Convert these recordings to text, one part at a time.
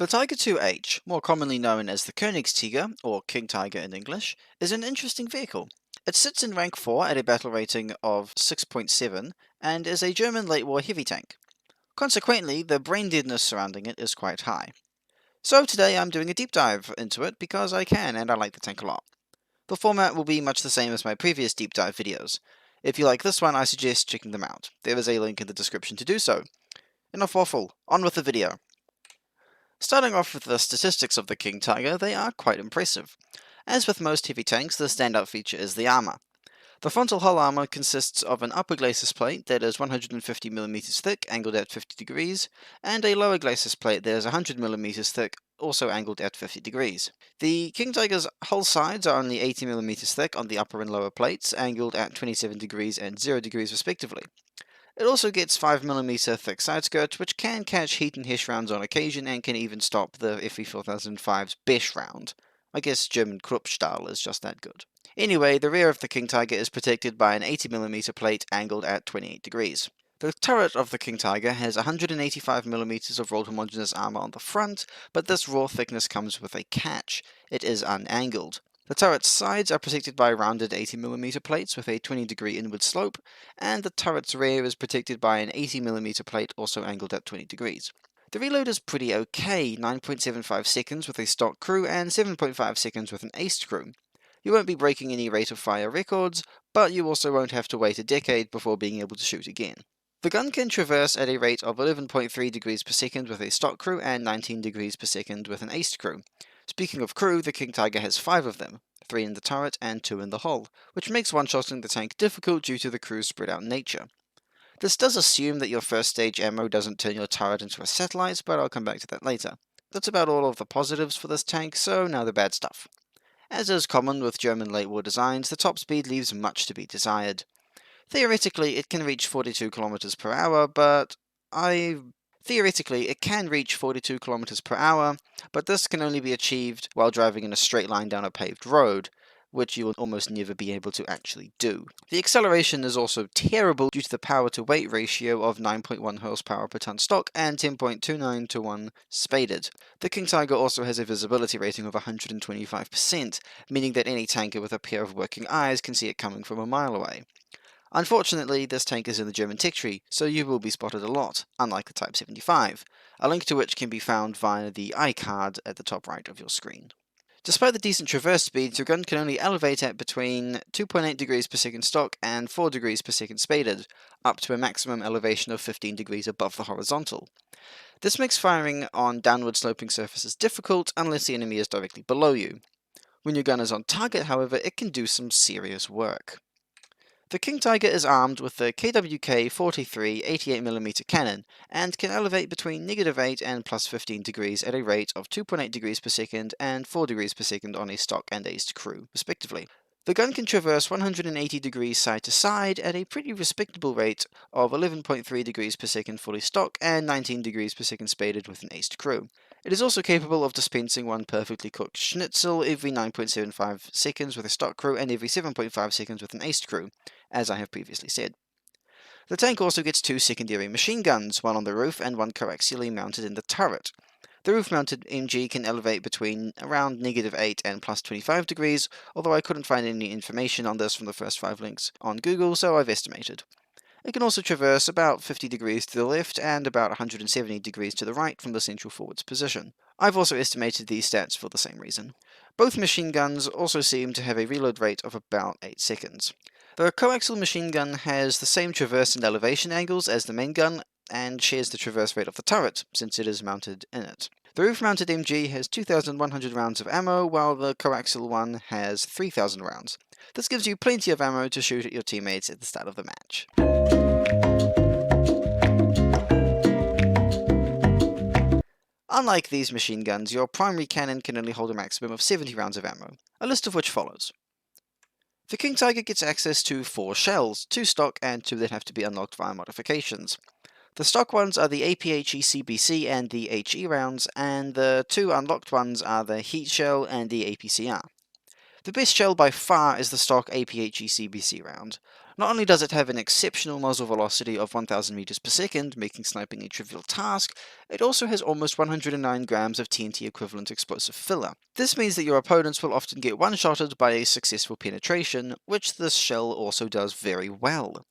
The Tiger II-H, more commonly known as the Königstiger, or King Tiger in English, is an interesting vehicle. It sits in rank 4 at a battle rating of 6.7 and is a German late war heavy tank. Consequently, the brain deadness surrounding it is quite high. So today I'm doing a deep dive into it because I can and I like the tank a lot. The format will be much the same as my previous deep dive videos. If you like this one, I suggest checking them out. There is a link in the description to do so. Enough waffle, on with the video. Starting off with the statistics of the King Tiger, they are quite impressive. As with most heavy tanks, the standout feature is the armor. The frontal hull armor consists of an upper Glacis plate that is 150mm thick, angled at 50 degrees, and a lower Glacis plate that is 100mm thick, also angled at 50 degrees. The King Tiger's hull sides are only 80mm thick on the upper and lower plates, angled at 27 degrees and 0 degrees respectively. It also gets 5mm thick side skirts, which can catch heat and Hesh rounds on occasion and can even stop the FE 4005's Besh round. I guess German Kruppstahl is just that good. Anyway, the rear of the King Tiger is protected by an 80mm plate angled at 28 degrees. The turret of the King Tiger has 185mm of rolled homogeneous armor on the front, but this raw thickness comes with a catch. It is unangled. The turret's sides are protected by rounded 80mm plates with a 20-degree inward slope, and the turret's rear is protected by an 80mm plate also angled at 20 degrees. The reload is pretty okay, 9.75 seconds with a stock crew and 7.5 seconds with an aced crew. You won't be breaking any rate of fire records, but you also won't have to wait a decade before being able to shoot again. The gun can traverse at a rate of 11.3 degrees per second with a stock crew and 19 degrees per second with an aced crew. Speaking of crew, the King Tiger has 5 of them, 3 in the turret and 2 in the hull, which makes one-shotting the tank difficult due to the crew's spread-out nature. This does assume that your first stage ammo doesn't turn your turret into a satellite, but I'll come back to that later. That's about all of the positives for this tank, so now the bad stuff. As is common with German late war designs, the top speed leaves much to be desired. Theoretically, it can reach 42 km per hour, but this can only be achieved while driving in a straight line down a paved road, which you will almost never be able to actually do. The acceleration is also terrible due to the power-to-weight ratio of 9.1 horsepower per ton stock and 10.29 to 1 spaded. The King Tiger also has a visibility rating of 125%, meaning that any tanker with a pair of working eyes can see it coming from a mile away. Unfortunately, this tank is in the German tech tree, so you will be spotted a lot, unlike the Type 75, a link to which can be found via the iCard at the top right of your screen. Despite the decent traverse speeds, your gun can only elevate at between 2.8 degrees per second stock and 4 degrees per second spaded, up to a maximum elevation of 15 degrees above the horizontal. This makes firing on downward sloping surfaces difficult unless the enemy is directly below you. When your gun is on target, however, it can do some serious work. The King Tiger is armed with the KWK 43 88mm cannon and can elevate between -8 and +15 degrees at a rate of 2.8 degrees per second and 4 degrees per second on a stock and aced crew, respectively. The gun can traverse 180 degrees side to side at a pretty respectable rate of 11.3 degrees per second fully stock and 19 degrees per second spaded with an aced crew. It is also capable of dispensing one perfectly cooked schnitzel every 9.75 seconds with a stock crew and every 7.5 seconds with an aced crew, as I have previously said. The tank also gets 2 secondary machine guns, one on the roof and one coaxially mounted in the turret. The roof-mounted MG can elevate between around -8 and +25 degrees, although I couldn't find any information on this from the first 5 links on Google, so I've estimated. It can also traverse about 50 degrees to the left and about 170 degrees to the right from the central forwards position. I've also estimated these stats for the same reason. Both machine guns also seem to have a reload rate of about 8 seconds. The coaxial machine gun has the same traverse and elevation angles as the main gun, and shares the traverse rate of the turret, since it is mounted in it. The roof-mounted MG has 2,100 rounds of ammo, while the coaxial one has 3,000 rounds. This gives you plenty of ammo to shoot at your teammates at the start of the match. Unlike these machine guns, your primary cannon can only hold a maximum of 70 rounds of ammo, a list of which follows. The King Tiger gets access to 4 shells, 2 stock and 2 that have to be unlocked via modifications. The stock ones are the APHE CBC and the HE rounds, and the 2 unlocked ones are the Heat Shell and the APCR. The best shell by far is the stock APHE CBC round. Not only does it have an exceptional muzzle velocity of 1000 meters per second, making sniping a trivial task, it also has almost 109 grams of TNT equivalent explosive filler. This means that your opponents will often get one-shotted by a successful penetration, which this shell also does very well.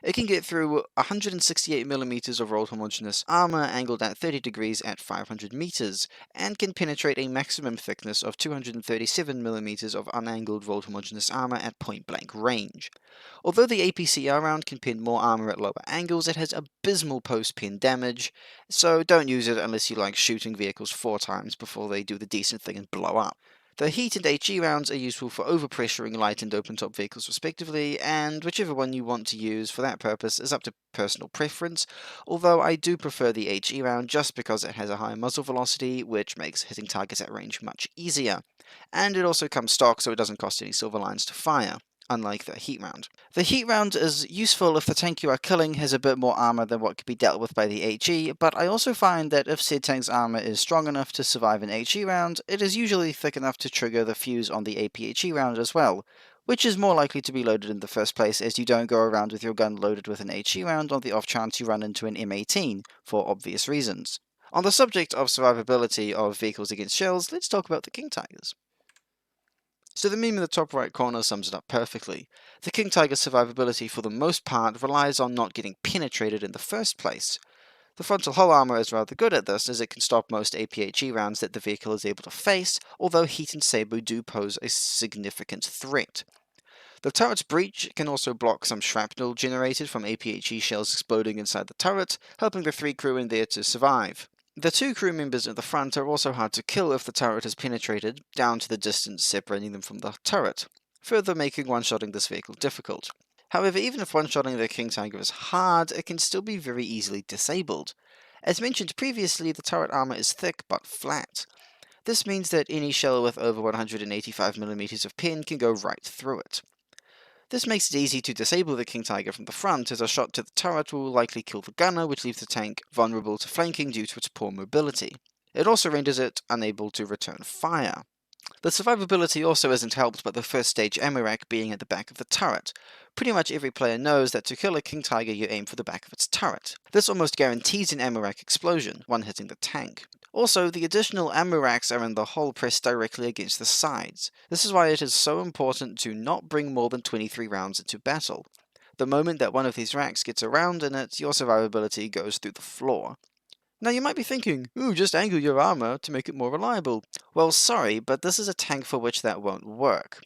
It can get through 168mm of rolled homogeneous armor angled at 30 degrees at 500 meters, and can penetrate a maximum thickness of 237mm of unangled rolled homogeneous armor at point-blank range. Although the APCR round can pin more armor at lower angles, it has abysmal post-pin damage, so don't use it unless you like shooting vehicles 4 times before they do the decent thing and blow up. The heat and HE rounds are useful for overpressuring light and open-top vehicles respectively, and whichever one you want to use for that purpose is up to personal preference, although I do prefer the HE round just because it has a higher muzzle velocity, which makes hitting targets at range much easier. And it also comes stock, so it doesn't cost any silver lines to fire, unlike the heat round. The heat round is useful if the tank you are killing has a bit more armor than what could be dealt with by the HE, but I also find that if said tank's armor is strong enough to survive an HE round, it is usually thick enough to trigger the fuse on the APHE round as well, which is more likely to be loaded in the first place, as you don't go around with your gun loaded with an HE round on the off chance you run into an M18, for obvious reasons. On the subject of survivability of vehicles against shells, let's talk about the King Tigers. So the meme in the top right corner sums it up perfectly. The King Tiger's survivability for the most part relies on not getting penetrated in the first place. The frontal hull armor is rather good at this, as it can stop most APHE rounds that the vehicle is able to face, although heat and saber do pose a significant threat. The turret's breach can also block some shrapnel generated from APHE shells exploding inside the turret, helping the 3 crew in there to survive. The 2 crew members at the front are also hard to kill if the turret is penetrated, down to the distance separating them from the turret, further making one-shotting this vehicle difficult. However, even if one-shotting the King Tiger is hard, it can still be very easily disabled. As mentioned previously, the turret armor is thick but flat. This means that any shell with over 185mm of pen can go right through it. This makes it easy to disable the King Tiger from the front, as a shot to the turret will likely kill the gunner, which leaves the tank vulnerable to flanking due to its poor mobility. It also renders it unable to return fire. The survivability also isn't helped by the first stage ammo rack being at the back of the turret. Pretty much every player knows that to kill a King Tiger you aim for the back of its turret. This almost guarantees an ammo rack explosion, one hitting the tank. Also, the additional ammo racks are in the hull pressed directly against the sides. This is why it is so important to not bring more than 23 rounds into battle. The moment that one of these racks gets a round in it, your survivability goes through the floor. Now you might be thinking, ooh, just angle your armor to make it more reliable. Well, sorry, but this is a tank for which that won't work.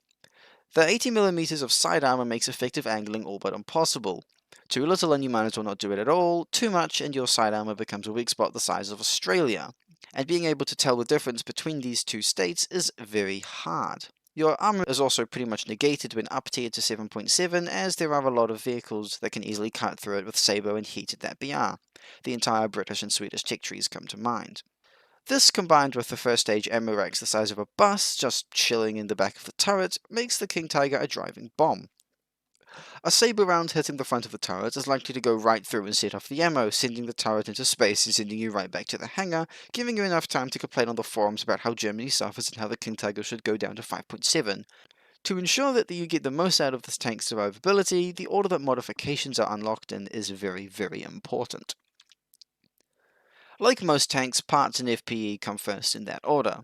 The 80mm of side armor makes effective angling all but impossible. Too little and you might as well not do it at all, too much and your side armor becomes a weak spot the size of Australia. And being able to tell the difference between these two states is very hard. Your armor is also pretty much negated when up-tiered to 7.7, as there are a lot of vehicles that can easily cut through it with Sabo and heat at that BR. The entire British and Swedish tech trees come to mind. This, combined with the first stage ammo racks the size of a bus, just chilling in the back of the turret, makes the King Tiger a driving bomb. A saber round hitting the front of the turret is likely to go right through and set off the ammo, sending the turret into space and sending you right back to the hangar, giving you enough time to complain on the forums about how Germany suffers and how the King Tiger should go down to 5.7. To ensure that you get the most out of this tank's survivability, the order that modifications are unlocked in is very, very important. Like most tanks, parts and FPE come first in that order.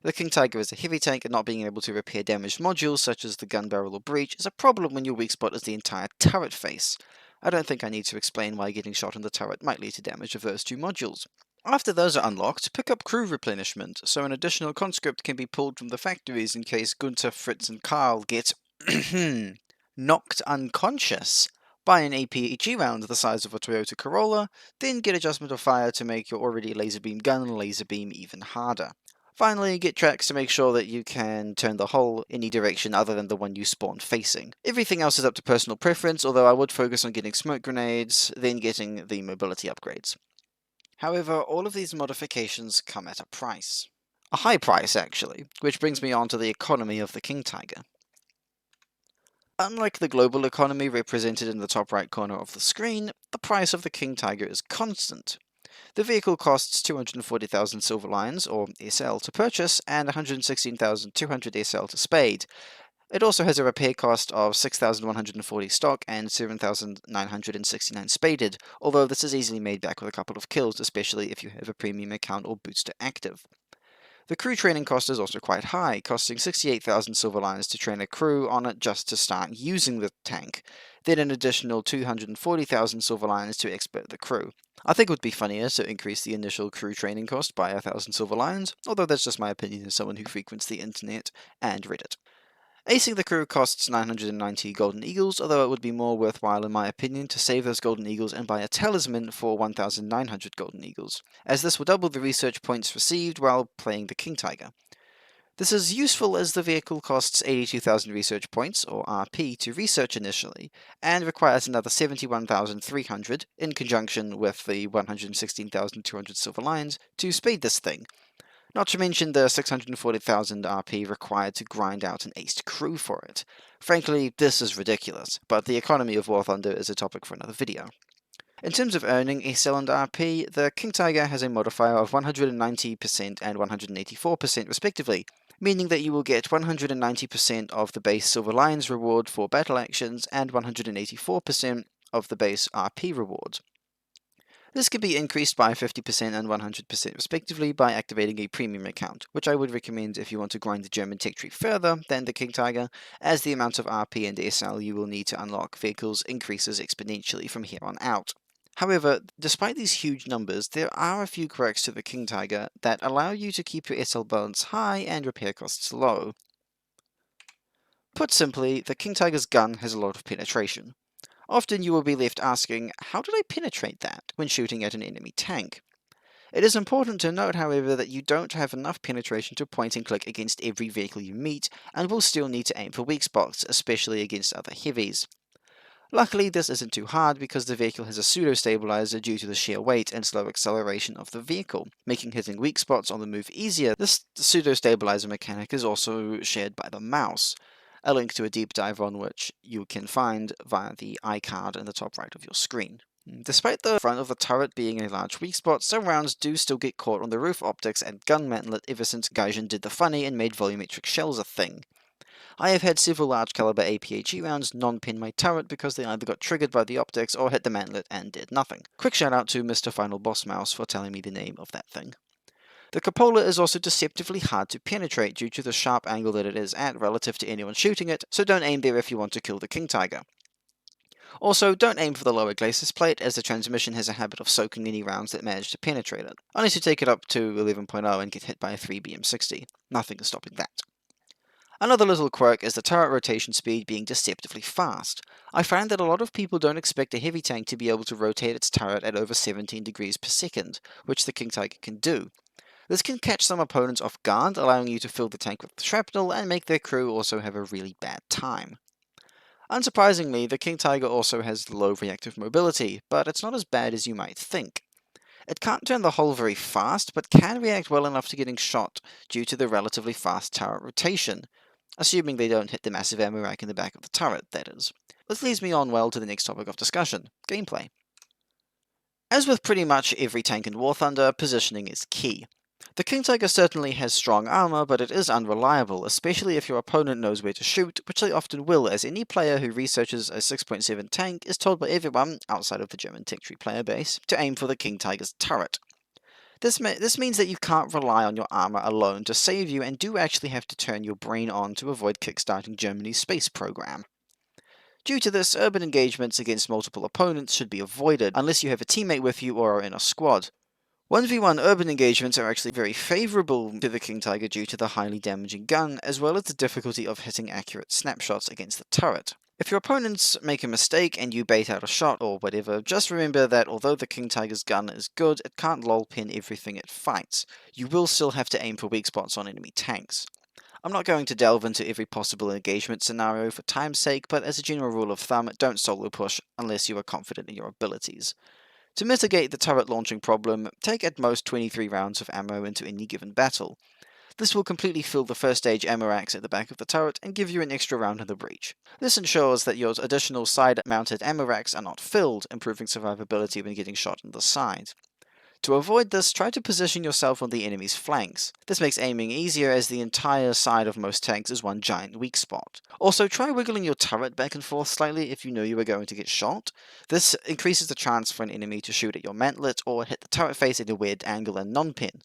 The King Tiger is a heavy tank, and not being able to repair damaged modules such as the gun barrel or breech is a problem when your weak spot is the entire turret face. I don't think I need to explain why getting shot in the turret might lead to damage of those two modules. After those are unlocked, pick up crew replenishment, so an additional conscript can be pulled from the factories in case Gunther, Fritz and Karl get knocked unconscious by an APHE round the size of a Toyota Corolla, then get adjustment of fire to make your already laser beam gun laser beam even harder. Finally, get tracks to make sure that you can turn the hull any direction other than the one you spawned facing. Everything else is up to personal preference, although I would focus on getting smoke grenades, then getting the mobility upgrades. However, all of these modifications come at a price. A high price, actually, which brings me on to the economy of the King Tiger. Unlike the global economy represented in the top right corner of the screen, the price of the King Tiger is constant. The vehicle costs 240,000 silver lions, or SL, to purchase, and 116,200 SL to spade. It also has a repair cost of 6,140 stock and 7,969 spaded, although this is easily made back with a couple of kills, especially if you have a premium account or booster active. The crew training cost is also quite high, costing 68,000 silver lions to train a crew on it just to start using the tank, then an additional 240,000 silver lions to expert the crew. I think it would be funnier to increase the initial crew training cost by 1,000 silver lions, although that's just my opinion as someone who frequents the internet and Reddit. Acing the crew costs 990 golden eagles, although it would be more worthwhile in my opinion to save those golden eagles and buy a talisman for 1900 golden eagles, as this will double the research points received while playing the King Tiger. This is useful as the vehicle costs 82,000 research points, or RP, to research initially, and requires another 71,300, in conjunction with the 116,200 silver lions, to speed this thing. Not to mention the 640,000 RP required to grind out an aced crew for it. Frankly, this is ridiculous, but the economy of War Thunder is a topic for another video. In terms of earning ACL and RP, the King Tiger has a modifier of 190% and 184% respectively, meaning that you will get 190% of the base Silver Lions reward for battle actions and 184% of the base RP reward. This can be increased by 50% and 100% respectively by activating a premium account, which I would recommend if you want to grind the German tech tree further than the King Tiger, as the amount of RP and SL you will need to unlock vehicles increases exponentially from here on out. However, despite these huge numbers, there are a few quirks to the King Tiger that allow you to keep your SL balance high and repair costs low. Put simply, the King Tiger's gun has a lot of penetration. Often you will be left asking, how did I penetrate that when shooting at an enemy tank? It is important to note, however, that you don't have enough penetration to point and click against every vehicle you meet, and will still need to aim for weak spots, especially against other heavies. Luckily, this isn't too hard because the vehicle has a pseudo-stabilizer due to the sheer weight and slow acceleration of the vehicle, making hitting weak spots on the move easier. This pseudo-stabilizer mechanic is also shared by the mouse, a link to a deep dive on which you can find via the iCard in the top right of your screen. Despite the front of the turret being a large weak spot, some rounds do still get caught on the roof optics and gun mantlet ever since Gaijin did the funny and made volumetric shells a thing. I have had several large caliber APHE rounds non-pin my turret because they either got triggered by the optics or hit the mantlet and did nothing. Quick shout out to Mr. Final Boss Mouse for telling me the name of that thing. The cupola is also deceptively hard to penetrate due to the sharp angle that it is at relative to anyone shooting it, so don't aim there if you want to kill the King Tiger. Also, don't aim for the lower Glacis plate, as the transmission has a habit of soaking any rounds that manage to penetrate it, unless you take it up to 11.0 and get hit by a 3BM60. Nothing is stopping that. Another little quirk is the turret rotation speed being deceptively fast. I find that a lot of people don't expect a heavy tank to be able to rotate its turret at over 17 degrees per second, which the King Tiger can do. This can catch some opponents off guard, allowing you to fill the tank with shrapnel and make their crew also have a really bad time. Unsurprisingly, the King Tiger also has low reactive mobility, but it's not as bad as you might think. It can't turn the hull very fast, but can react well enough to getting shot due to the relatively fast turret rotation, assuming they don't hit the massive ammo rack in the back of the turret, that is. This leads me on well to the next topic of discussion, gameplay. As with pretty much every tank in War Thunder, positioning is key. The King Tiger certainly has strong armor, but it is unreliable, especially if your opponent knows where to shoot, which they often will, as any player who researches a 6.7 tank is told by everyone, outside of the German tech tree player base, to aim for the King Tiger's turret. This means that you can't rely on your armor alone to save you, and do actually have to turn your brain on to avoid kickstarting Germany's space program. Due to this, urban engagements against multiple opponents should be avoided, unless you have a teammate with you or are in a squad. 1v1 urban engagements are actually very favourable to the King Tiger due to the highly damaging gun, as well as the difficulty of hitting accurate snapshots against the turret. If your opponents make a mistake and you bait out a shot or whatever, just remember that although the King Tiger's gun is good, it can't lol pin everything it fights. You will still have to aim for weak spots on enemy tanks. I'm not going to delve into every possible engagement scenario for time's sake, but as a general rule of thumb, don't solo push unless you are confident in your abilities. To mitigate the turret launching problem, take at most 23 rounds of ammo into any given battle. This will completely fill the first stage ammo racks at the back of the turret and give you an extra round in the breach. This ensures that your additional side-mounted ammo racks are not filled, improving survivability when getting shot in the side. To avoid this, try to position yourself on the enemy's flanks. This makes aiming easier as the entire side of most tanks is one giant weak spot. Also, try wiggling your turret back and forth slightly if you know you are going to get shot. This increases the chance for an enemy to shoot at your mantlet or hit the turret face at a weird angle and non-pin.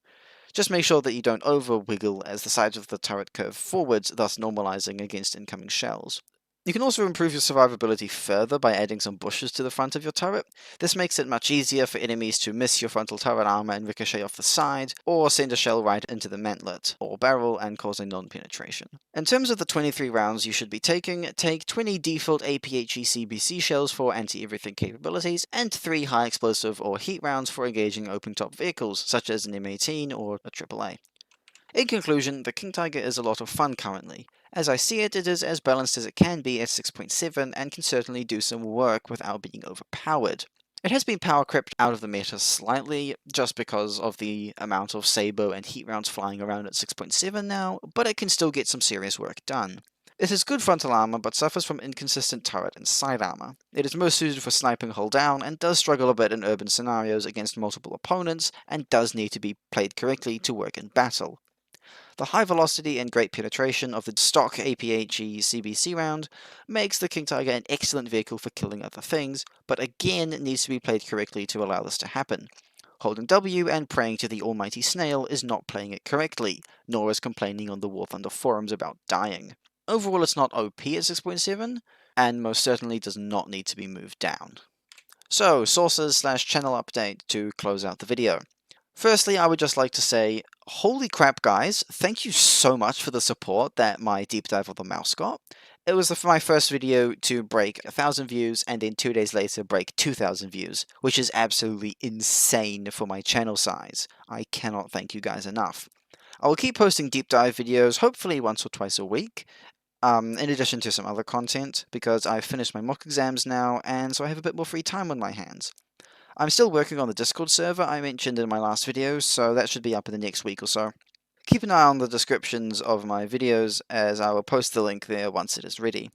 Just make sure that you don't over-wiggle as the sides of the turret curve forwards, thus normalizing against incoming shells. You can also improve your survivability further by adding some bushes to the front of your turret. This makes it much easier for enemies to miss your frontal turret armor and ricochet off the side, or send a shell right into the mantlet or barrel and cause a non-penetration. In terms of the 23 rounds you should be taking, take 20 default APHE CBC shells for anti-everything capabilities, and 3 high explosive or heat rounds for engaging open-top vehicles, such as an M18 or a AAA. In conclusion, the King Tiger is a lot of fun currently. As I see it, it is as balanced as it can be at 6.7 and can certainly do some work without being overpowered. It has been power crept out of the meta slightly, just because of the amount of Sabo and heat rounds flying around at 6.7 now, but it can still get some serious work done. It has good frontal armor, but suffers from inconsistent turret and side armor. It is most suited for sniping hull down, and does struggle a bit in urban scenarios against multiple opponents, and does need to be played correctly to work in battle. The high velocity and great penetration of the stock APHE CBC round makes the King Tiger an excellent vehicle for killing other things, but again needs to be played correctly to allow this to happen. Holding W and praying to the almighty snail is not playing it correctly, nor is complaining on the War Thunder forums about dying. Overall, it's not OP at 6.7, and most certainly does not need to be moved down. So, sources/channel update to close out the video. Firstly, I would just like to say, holy crap guys, thank you so much for the support that my deep dive of the mouse got. It was my first video to break 1,000 views, and then 2 days later break 2,000 views, which is absolutely insane for my channel size. I cannot thank you guys enough. I will keep posting deep dive videos, hopefully once or twice a week, in addition to some other content, because I've finished my mock exams now, and so I have a bit more free time on my hands. I'm still working on the Discord server I mentioned in my last video, so that should be up in the next week or so. Keep an eye on the descriptions of my videos, as I will post the link there once it is ready.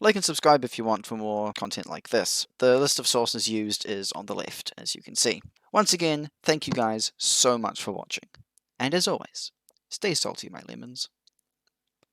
Like and subscribe if you want for more content like this. The list of sources used is on the left, as you can see. Once again, thank you guys so much for watching. And as always, stay salty, my lemons.